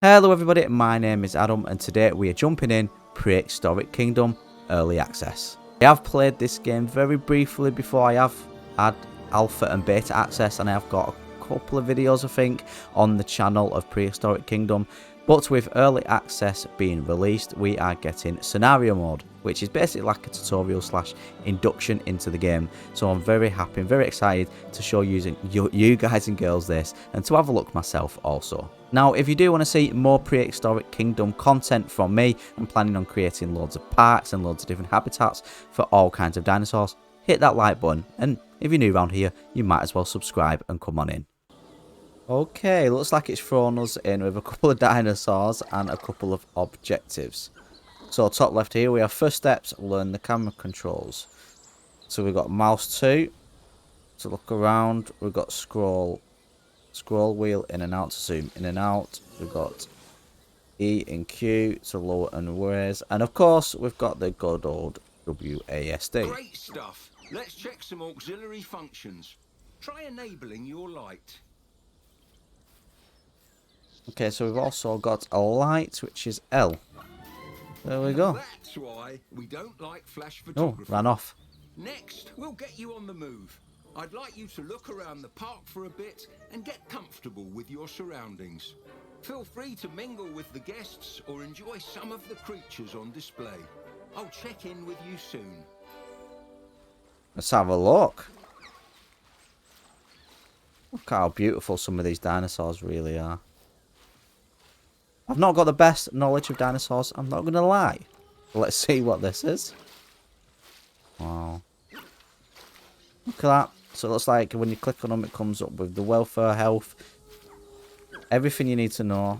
Hello everybody, my name is Adam and today we are jumping in Prehistoric Kingdom Early Access. I have played this game very briefly before. I have had alpha and beta access and I have got a couple of videos I think on the channel of Prehistoric Kingdom. But with early access being released, we are getting scenario mode, which is basically like a tutorial slash induction into the game. So I'm very happy and very excited to show you guys and girls this and to have a look myself also. Now, if you do want to see more Prehistoric Kingdom content from me, I'm planning on creating loads of parks and loads of different habitats for all kinds of dinosaurs. Hit that like button, and if you're new around here, you might as well subscribe and come on in. Okay, looks like it's thrown us in with a couple of dinosaurs and a couple of objectives. So top left here, we have first steps, learn the camera controls. So we've got mouse 2 to look around, we've got scroll wheel in and out to zoom in and out. We've got E and Q to lower and raise. And of course, we've got the good old WASD. Great stuff. Let's check some auxiliary functions. Try enabling your light. Okay, so we've also got a light, which is L. There we go. That's why we don't like flash photography. Oh, ran off. Next, we'll get you on the move. I'd like you to look around the park for a bit and get comfortable with your surroundings. Feel free to mingle with the guests or enjoy some of the creatures on display. I'll check in with you soon. Let's have a look. Look how beautiful some of these dinosaurs really are. I've not got the best knowledge of dinosaurs, I'm not going to lie. Let's see what this is. Wow. Look at that. So it looks like when you click on them, it comes up with the welfare, health, everything you need to know,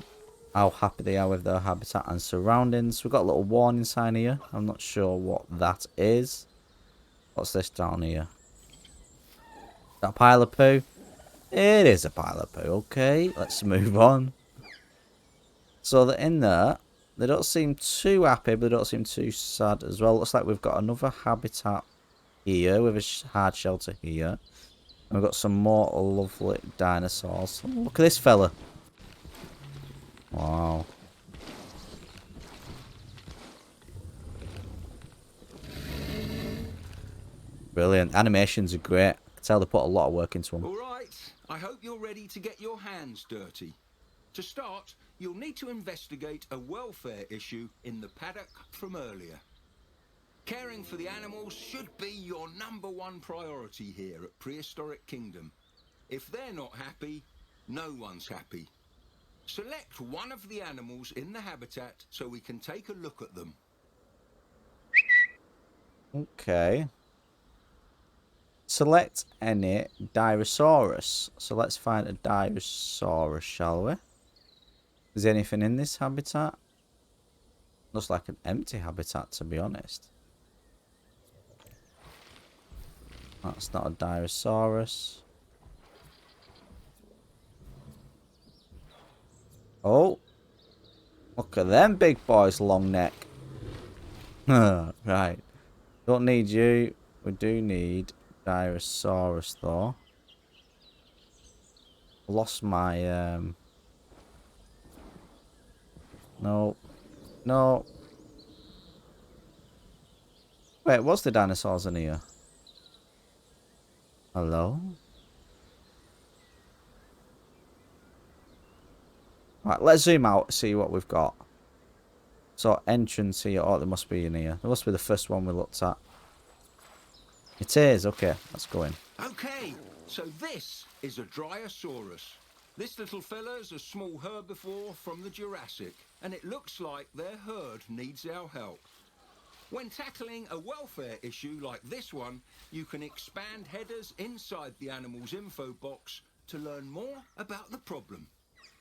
how happy they are with their habitat and surroundings. We've got a little warning sign here. I'm not sure what that is. What's this down here? Is that a pile of poo? It is a pile of poo. Okay, let's move on. So they're in there. They don't seem too happy, but they don't seem too sad as well. Looks like we've got another habitat here with a hard shelter here. And we've got some more lovely dinosaurs. Look at this fella. Wow. Brilliant. Animations are great. I can tell they put a lot of work into them. All right. I hope you're ready to get your hands dirty. To start, you'll need to investigate a welfare issue in the paddock from earlier. Caring for the animals should be your #1 priority here at Prehistoric Kingdom. If they're not happy, no one's happy. Select one of the animals in the habitat so we can take a look at them. Okay. Select any Dinosaurus. So let's find a Dinosaurus, shall we? Is there anything in this habitat? Looks like an empty habitat, to be honest. That's not a Dinosaurus. Oh. Look at them big boys, long neck. Right. Don't need you. We do need Dinosaurus, though. Lost my, No. No. Wait, what's the dinosaurs in here? Hello? Right, let's zoom out, see what we've got. So, entrance here. Oh, there must be in here. There must be the first one we looked at. It is. Okay, let's go in. Okay, so this is a Dryosaurus. This little fella's a small herbivore from the Jurassic, and it looks like their herd needs our help. When tackling a welfare issue like this one, you can expand headers inside the animal's info box to learn more about the problem.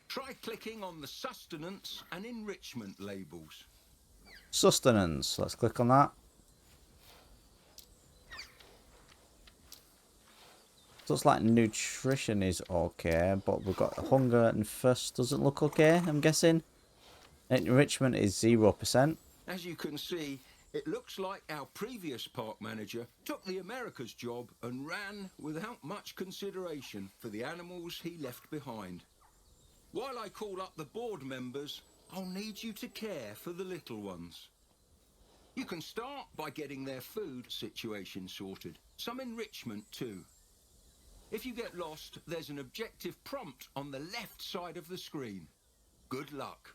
Try clicking on the sustenance and enrichment labels. Sustenance. Let's click on that. Looks like nutrition is okay, but we've got hunger and thirst doesn't look okay, I'm guessing. Enrichment is 0%. As you can see, it looks like our previous park manager took the America's job and ran without much consideration for the animals he left behind. While I call up the board members, I'll need you to care for the little ones. You can start by getting their food situation sorted. Some enrichment too. If you get lost, there's an objective prompt on the left side of the screen. Good luck.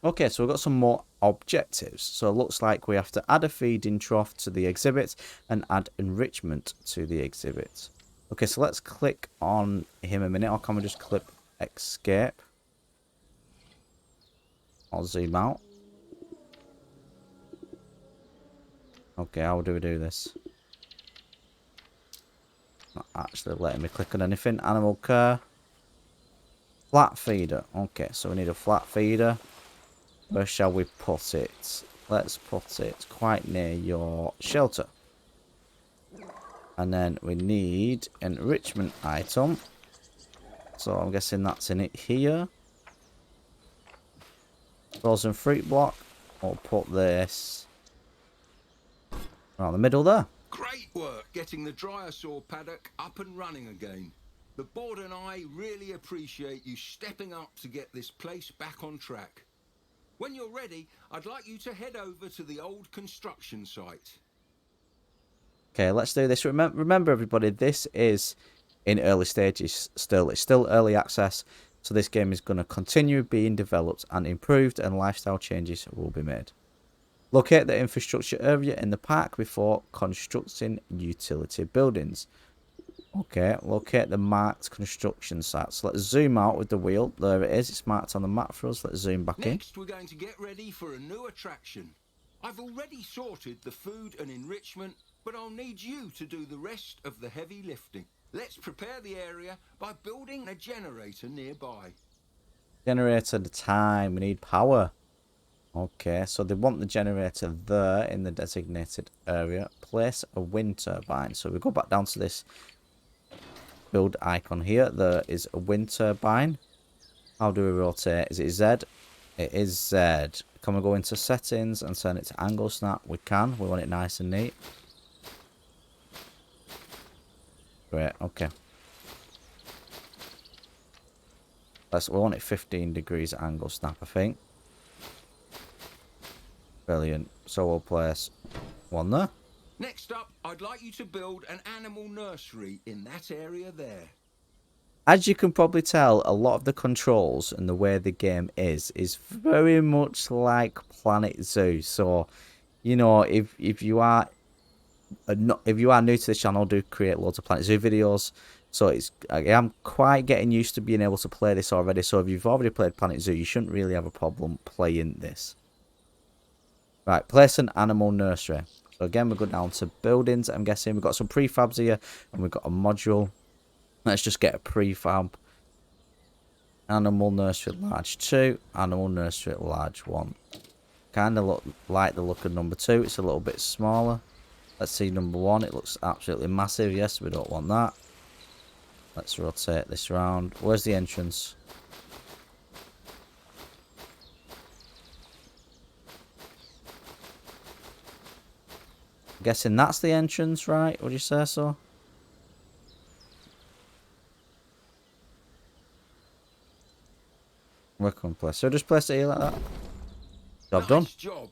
Okay, so we've got some more objectives. So it looks like we have to add a feeding trough to the exhibit and add enrichment to the exhibit. Okay, so let's click on him a minute, or can we just click escape? I'll zoom out. Okay, how do we do this? Not actually letting me click on anything. Animal care. Flat feeder. Okay, so we need a flat feeder. Where shall we put it? Let's put it quite near your shelter. And then we need enrichment item. So I'm guessing that's in it here. Frozen fruit block. We'll put this around the middle there. Great work getting the dryosaur paddock up and running again. The board and I really appreciate you stepping up to get this place back on track. When you're ready, I'd like you to head over to the old construction site. Okay, let's do this. Remember, everybody, this is in early stages still. It's still early access, so this game is going to continue being developed and improved, and lifestyle changes will be made. Locate the infrastructure area in the park before constructing utility buildings. Okay, locate the marked construction site. So let's zoom out with the wheel. There it is. It's marked on the map for us. Let's zoom back in. Next, we're going to get ready for a new attraction. I've already sorted the food and enrichment, but I'll need you to do the rest of the heavy lifting. Let's prepare the area by building a generator nearby. Generator the time. We need power. Okay, so they want the generator there in the designated area. Place a wind turbine. So we go back down to this build icon here. There is a wind turbine. How do we rotate? Is it Z? It is Z. Can we go into settings and turn it to angle snap? We can. We want it nice and neat. Great, okay. We want it 15 degrees angle snap, I think. Brilliant. So we'll place one there. Next up, I'd like you to build an animal nursery in that area there. As you can probably tell, a lot of the controls and the way the game is very much like Planet Zoo. So, you know, if you are new to this channel, I do create loads of Planet Zoo videos. So I'm quite getting used to being able to play this already. So if you've already played Planet Zoo, you shouldn't really have a problem playing this. Right, place an animal nursery. So again, we go down to buildings. I'm guessing we've got some prefabs here, and we've got a module. Let's just get a prefab. Animal nursery large 2, animal nursery large 1. Kind of look like the look of number 2. It's a little bit smaller. Let's see number 1. It looks absolutely massive. Yes, we don't want that. Let's rotate this around. Where's the entrance? I'm guessing that's the entrance, right? Would you say so? Work on place. So just place it here like that. Job done. Nice job.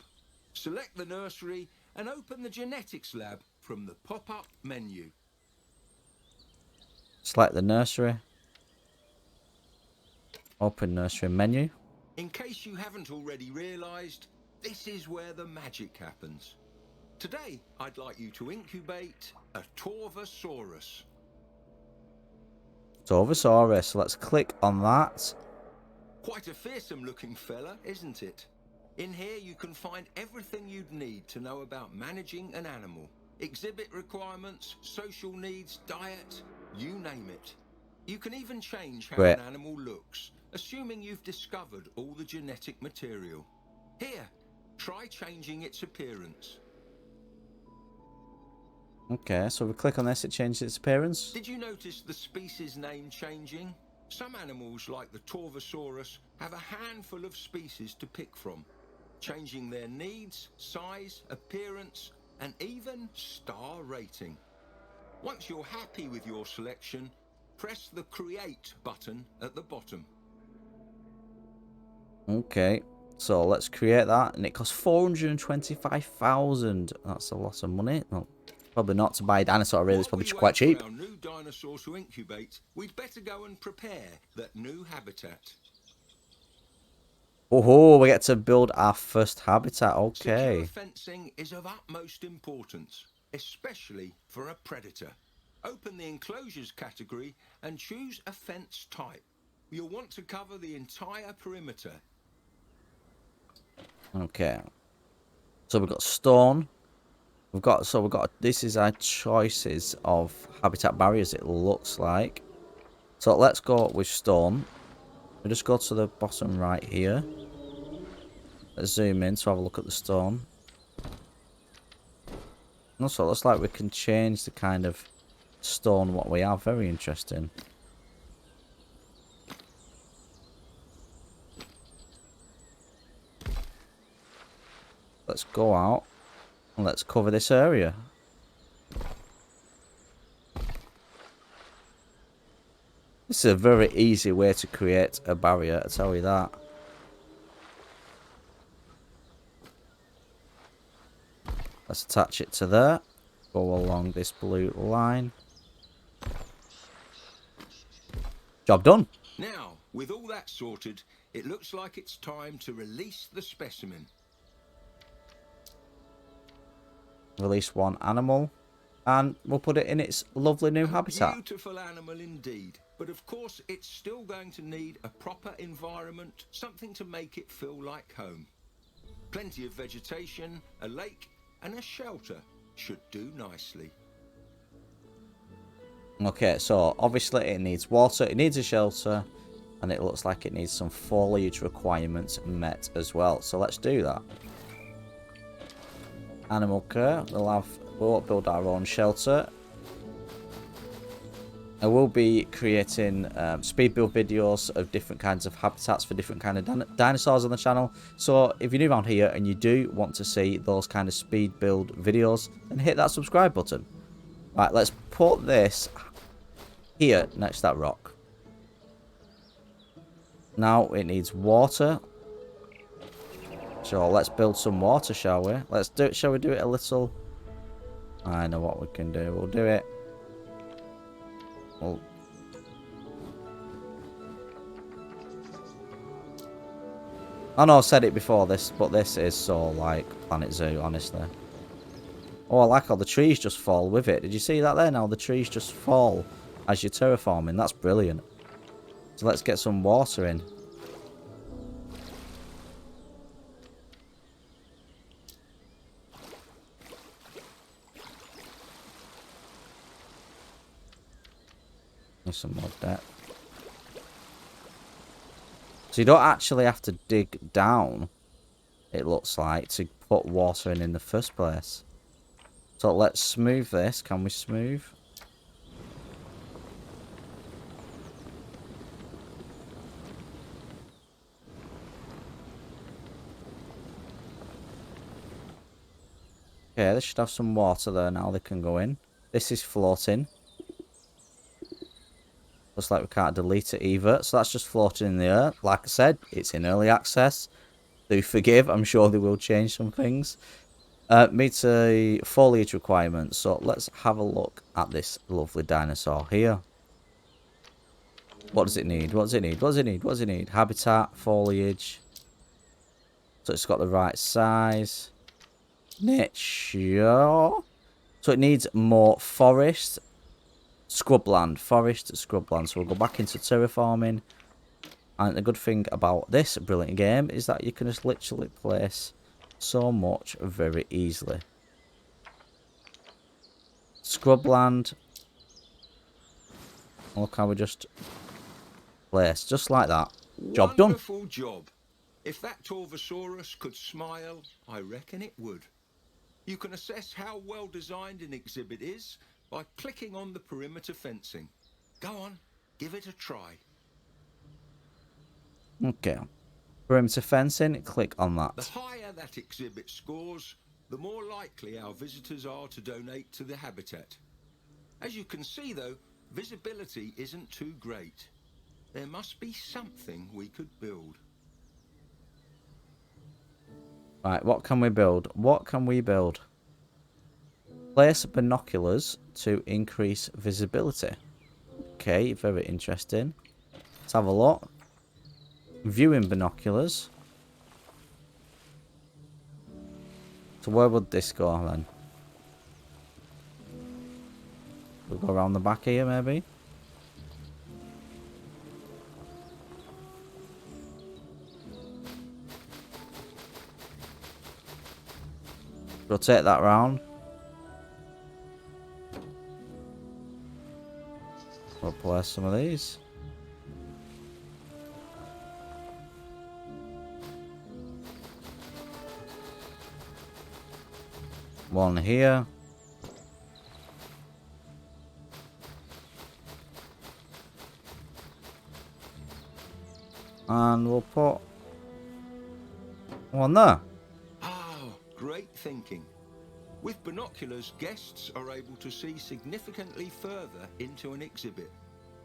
Select the nursery and open the genetics lab from the pop-up menu. Select the nursery. Open nursery menu. In case you haven't already realised, this is where the magic happens. Today, I'd like you to incubate a Torvosaurus. Torvosaurus. So let's click on that. Quite a fearsome looking fella, isn't it? In here you can find everything you'd need to know about managing an animal. Exhibit requirements, social needs, diet, you name it. You can even change how an animal looks, assuming you've discovered all the genetic material. Here, try changing its appearance. Okay, so we click on this, it changes its appearance. Did you notice the species name changing? Some animals, like the Torvosaurus, have a handful of species to pick from, changing their needs, size, appearance, and even star rating. Once you're happy with your selection, press the Create button at the bottom. Okay, so let's create that, and it costs 425,000. That's a lot of money. Well, probably not to buy a dinosaur, really. It's probably While we quite wait cheap. for our new dinosaur to incubate, we'd better go and prepare that new habitat. Oh, we get to build our first habitat. Secure Okay. fencing is of utmost importance, especially for a predator. Open the enclosures category and choose a fence type. You'll want to cover the entire perimeter. Okay. So we've got stone. We've got this is our choices of habitat barriers, it looks like. So let's go with stone. We just go to the bottom right here. Let's zoom in to have a look at the stone. Also, it looks like we can change the kind of stone what we have. Very interesting. Let's go out and let's cover this area. This is a very easy way to create a barrier, I tell you that. Let's attach it to there. Go along this blue line. Job done. Now, with all that sorted, it looks like it's time to release the specimen. Release one animal. And we'll put it in its lovely new habitat. Beautiful animal indeed. But of course, it's still going to need a proper environment, something to make it feel like home. Plenty of vegetation, a lake, and a shelter should do nicely. Okay, so obviously it needs water, it needs a shelter, and it looks like it needs some foliage requirements met as well. So let's do that. Animal care, we'll build our own shelter. I will be creating speed build videos of different kinds of habitats for different kind of dinosaurs on the channel. So if you're new around here and you do want to see those kind of speed build videos, then hit that subscribe button. Right, let's put this here next to that rock. Now it needs water. So let's build some water, shall we? Let's do it. Shall we do it a little? I know what we can do. We'll do it. Well, I know I said it before this, but this is so like Planet Zoo, honestly. Oh, I like how the trees just fall with it. Did you see that there? Now the trees just fall as you're terraforming. That's brilliant. So let's get some water in. There's some more depth. So you don't actually have to dig down, it looks like, to put water in the first place. So let's smooth this. Can we smooth? Okay, this should have some water there now. They can go in. This is floating. Looks like we can't delete it either. So that's just floating in the air. Like I said, it's in early access. Do forgive. I'm sure they will change some things. Meets a foliage requirement. So let's have a look at this lovely dinosaur here. What does it need? What does it need? What does it need? What does it need? Habitat, foliage. So it's got the right size. Niche. So it needs more forest. Scrubland, forest, scrubland. So we'll go back into terraforming. And the good thing about this brilliant game is that you can just literally place so much very easily. Scrubland. Look how we just place, just like that. Job done. Wonderful job. If that Torvosaurus could smile, I reckon it would. You can assess how well designed an exhibit is by clicking on the perimeter fencing. Go on, give it a try. Okay. Perimeter fencing, click on that. The higher that exhibit scores, the more likely our visitors are to donate to the habitat. As you can see though, visibility isn't too great. There must be something we could build. Right, what can we build? What can we build? Place binoculars to increase visibility. Okay, very interesting. Let's have a look. Viewing binoculars. So where would this go then? We'll go around the back here maybe. Rotate that round. We'll place some of these. One here. And we'll put one there. Oh, great thinking. With binoculars, guests are able to see significantly further into an exhibit.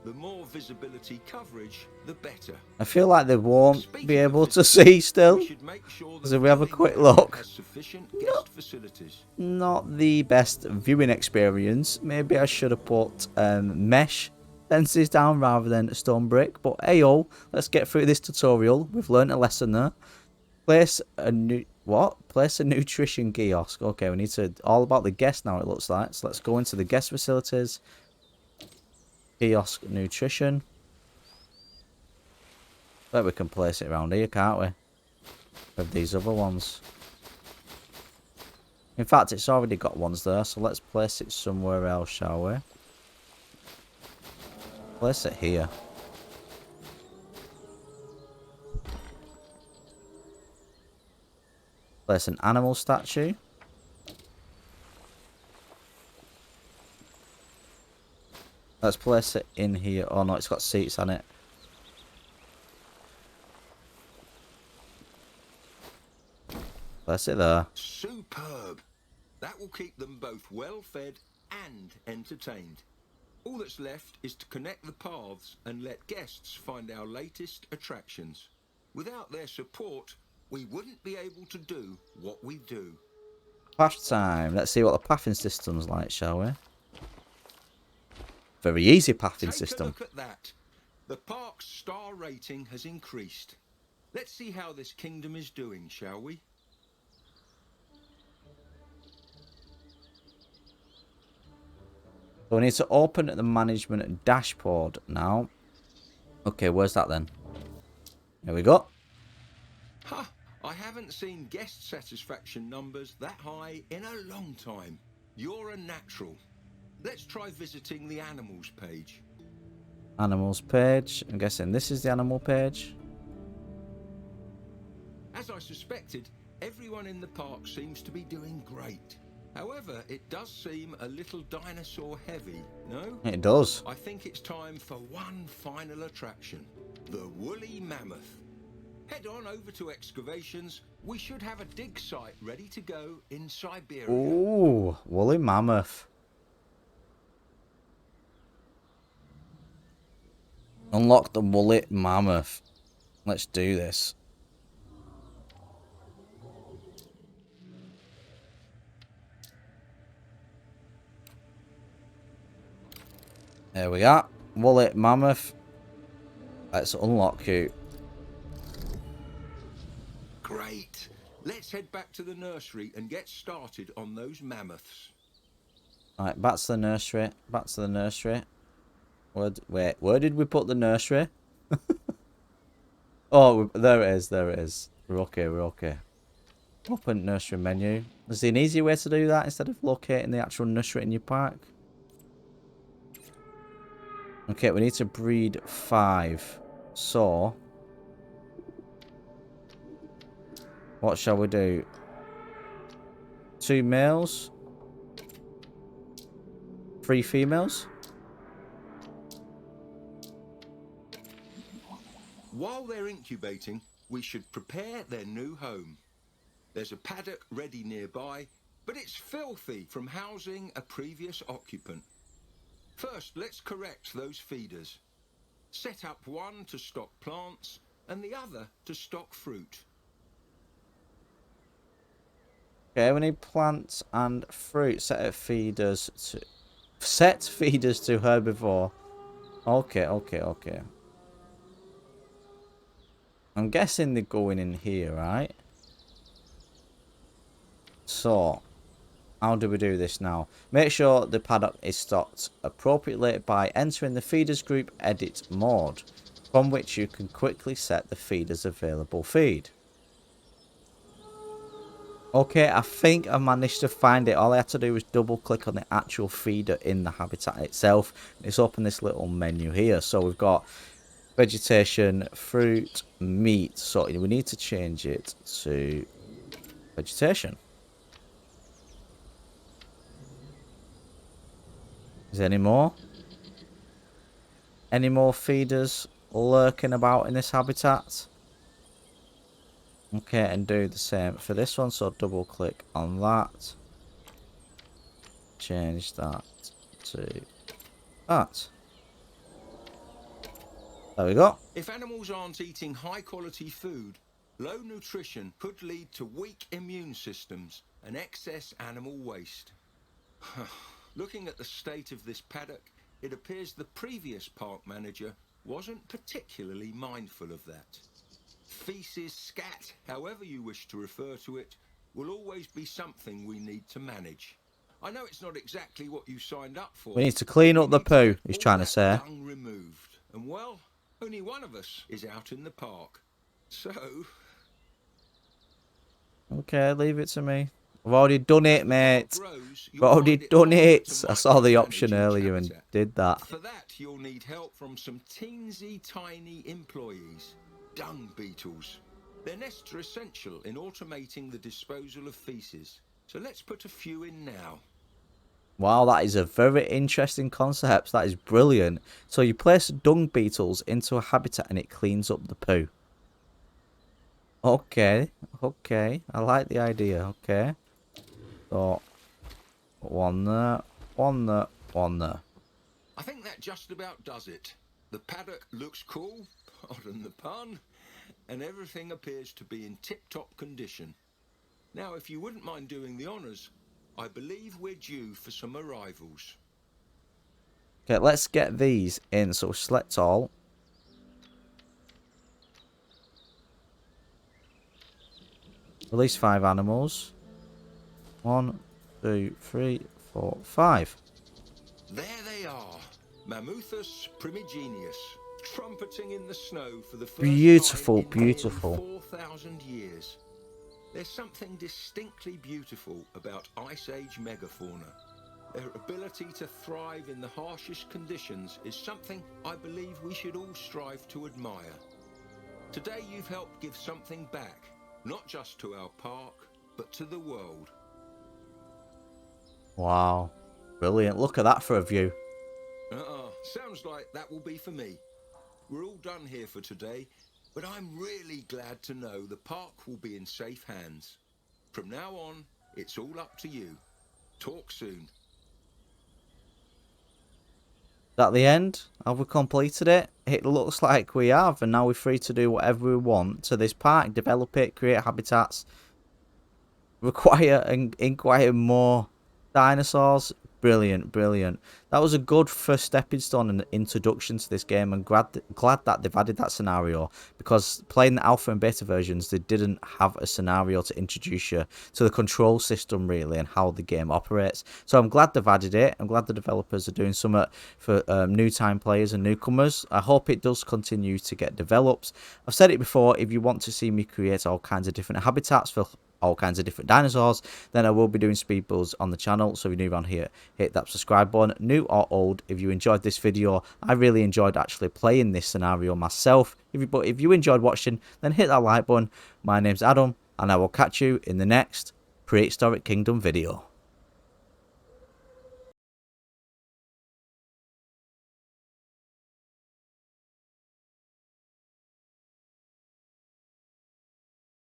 The more visibility coverage, the better. I feel like they won't Speaking be of able to visitors, see still. we should make sure So if we have a viewing quick area look. has sufficient guest facilities. Not the best viewing experience. Maybe I should have put mesh fences down rather than stone brick. But ayo, let's get through this tutorial. We've learned a lesson there. Place a nutrition kiosk. Okay, we need to all about the guest now. It looks like. So let's go into the guest facilities. Kiosk nutrition. Bet we can place it around here, can't we? With these other ones. In fact, it's already got ones there, so let's place it somewhere else, shall we? Place it here. Place an animal statue. Let's place it in here. Oh no, it's got seats on it. Place it there. Superb. That will keep them both well fed and entertained. All that's left is to connect the paths and let guests find our latest attractions. Without their support, we wouldn't be able to do what we do. Path time. Let's see what the pathing system's like, shall we? Very easy pathing system. Take a look at that. The park's star rating has increased. Let's see how this kingdom is doing, shall we? So we need to open the management dashboard now. Okay, where's that then? Here we go. Ha! I haven't seen guest satisfaction numbers that high in a long time. You're a natural. Let's try visiting the animals page. Animals page. I'm guessing this is the animal page. As I suspected, everyone in the park seems to be doing great. However, it does seem a little dinosaur heavy, no? It does. I think it's time for one final attraction, the woolly mammoth. Head on over to excavations. We should have a dig site ready to go in Siberia. Ooh, woolly mammoth. Unlock the woolly mammoth. Let's do this. There we are. Woolly mammoth. Let's unlock you. Great. Let's head back to the nursery and get started on those mammoths. Right, back to the nursery. Back to the nursery. Wait, where did we put the nursery? Oh, there it is. There it is. We're okay. We're okay. Open nursery menu. Is there an easier way to do that instead of locating the actual nursery in your park? Okay, we need to breed 5. So, what shall we do? 2 males? 3 females? While they're incubating, we should prepare their new home. There's a paddock ready nearby, but it's filthy from housing a previous occupant. First, let's correct those feeders. Set up one to stock plants and the other to stock fruit. Okay, we need plants and fruit. Set feeders to herbivore. Okay. I'm guessing they're going in here, right? So, how do we do this now? Make sure the paddock is stocked appropriately by entering the feeders group edit mode, from which you can quickly set the feeders available feed. Okay, I think I managed to find it. All I had to do was double click on the actual feeder in the habitat itself. It's open this little menu here. So we've got vegetation, fruit, meat. So we need to change it to vegetation. Is there any more? Any more feeders lurking about in this habitat? Okay, and do the same for this one. So double click on that. Change that to that. There we go. If animals aren't eating high quality food, low nutrition could lead to weak immune systems and excess animal waste. Looking at the state of this paddock, it appears the previous park manager wasn't particularly mindful of that. Feces, scat, however you wish to refer to it, will always be something we need to manage. I know it's not exactly what you signed up for. We need to clean up the poo, he's trying to say. Dung removed. And well, only one of us is out in the park. So... Okay, leave it to me. I've already done it, mate. I've already done it. I saw the option earlier and did that. For that, you'll need help from some teensy tiny employees. Dung beetles. Their nests are essential in automating the disposal of feces. So let's put a few in now. Wow, that is a very interesting concept. That is brilliant. So you place dung beetles into a habitat and it cleans up the poo. Okay. I like the idea. Okay. So, one there. I think that just about does it. The paddock looks cool, pardon the pun, and everything appears to be in tip-top condition. Now, if you wouldn't mind doing the honours, I believe we're due for some arrivals. Okay, let's get these in. So select all. Release 5 animals. 1, 2, 3, 4, 5. There they are, Mammothus primigenius, trumpeting in the snow for the first Beautiful, time in beautiful. 4,000 years. There's something distinctly beautiful about Ice Age megafauna. Their ability to thrive in the harshest conditions is something I believe we should all strive to admire. Today you've helped give something back, not just to our park, but to the world. Wow. Brilliant. Look at that for a view. Sounds like that will be for me. We're all done here for today, but I'm really glad to know the park will be in safe hands. From now on, it's all up to you. Talk soon. Is that the end? Have we completed it? It looks like we have, and now we're free to do whatever we want to this park, develop it, create habitats, require and inquire more dinosaurs. Brilliant. That was a good first stepping stone and introduction to this game. I'm glad that they've added that scenario, because playing the alpha and beta versions, they didn't have a scenario to introduce you to the control system really and how the game operates. So I'm glad they've added it. I'm glad the developers are doing something for new time players and newcomers. I hope it does continue to get developed. I've said it before, if you want to see me create all kinds of different habitats for all kinds of different dinosaurs, then I will be doing speed builds on the channel. So if you're new around here, hit that subscribe button. New or old, if you enjoyed this video, I really enjoyed actually playing this scenario myself. But if you enjoyed watching, then hit that like button. My name's Adam, and I will catch you in the next Prehistoric Kingdom video.